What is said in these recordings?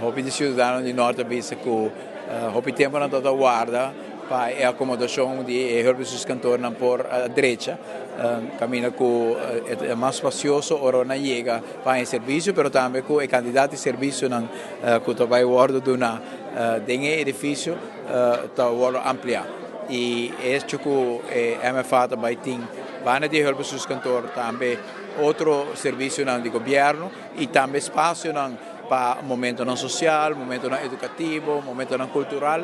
hobby de cidadão de norte bisa que hobby tempo na toda guarda para a acomodação de herbes cantor na por a direita caminha com é mais spacioso ora na chega para em serviço, pero também com o candidato de serviço na que vai guarda de uma dentro edifício tá guarda ampliar e este que é MFA vai ter vana de herbes cantor também outro serviço não de governo e também espaço não para momento não social, momento não educativo, momento não cultural,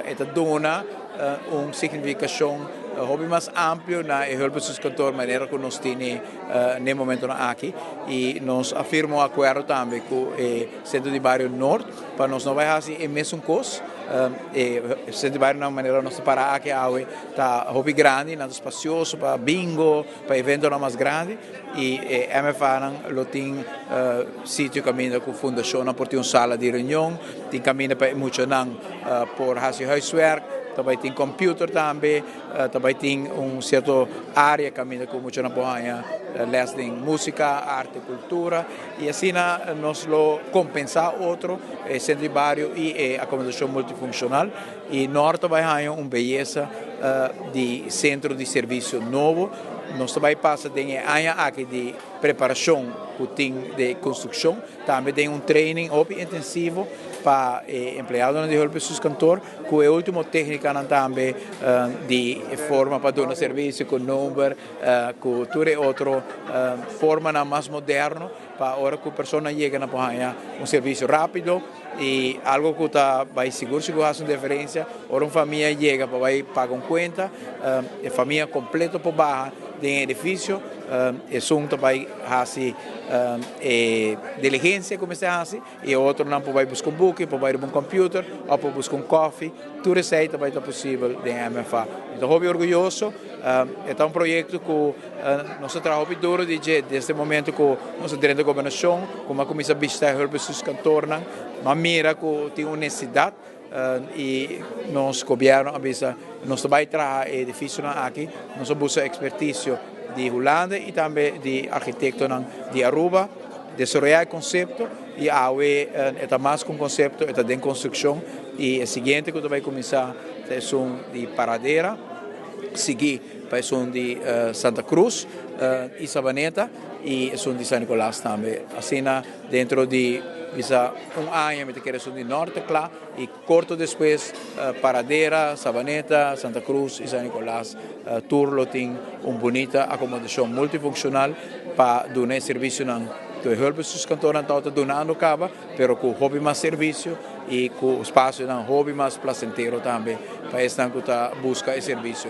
esta dona significação hobby mais amplo na help os cantor maneira que nós temos no momento aqui e nós afirmamos acordo também com o centro de bairro norte para nós não vai fazer o mesmo coisa o centro de bairro na maneira nós parar aqui tá hobby grande, nada espacioso para bingo, para evento mais grande e MFA não tem sítio caminho com fundação por ter uma sala de reunião, tem caminho para muito não por fazer huiswerk também tem computer também, também tem certa área que caminha com muito na porra, les de música, arte, cultura e assim nós lo compensar outro centro de bairro e acomodação multifuncional e norte vai ter uma beleza de centro de serviço novo. Nós também passa de aqui de preparação de construção, também tem training intensivo para empregados de help sus cantor, com a última técnica também de forma para dar serviço com número, com toda outra forma mais moderna para agora que a pessoa chega na porra serviço rápido e algo que vai seguro se faz uma diferença. Ora uma família chega para vai pagar conta, a família completa por barra de edifício, e assunto vai fazer diligência como se faz e outro não vai buscar book, vai buscar computer, ou para buscar coffee, tudo isso aí vai estar possível de MFA. Então, estou orgulhoso. É um projeto que nós trabalhamos duro desde o momento que nós direito de governação, como a comissão vista help os cantores, mas mira que tem uma necessidade e nós governo avisa nós vai trabalhar edifício aqui, nós buscamos expertise de Holanda e também de arquiteto de Aruba, desenvolver conceito e aí é mais com conceito, é de construção e o seguinte que vai começar é de Paradeira, seguir para o de Santa Cruz e Sabaneta e o de São Nicolás também. Assim, dentro de ano, me quero de norte, claro, e corto depois Paradeira, Sabaneta, Santa Cruz e São Nicolás. Turlo tem uma bonita acomodação multifuncional para dar serviço que help os cantores estão donando cava, pero com hobby mais serviço e com espaço hobby mais placenteiro também para esta que busca esse serviço.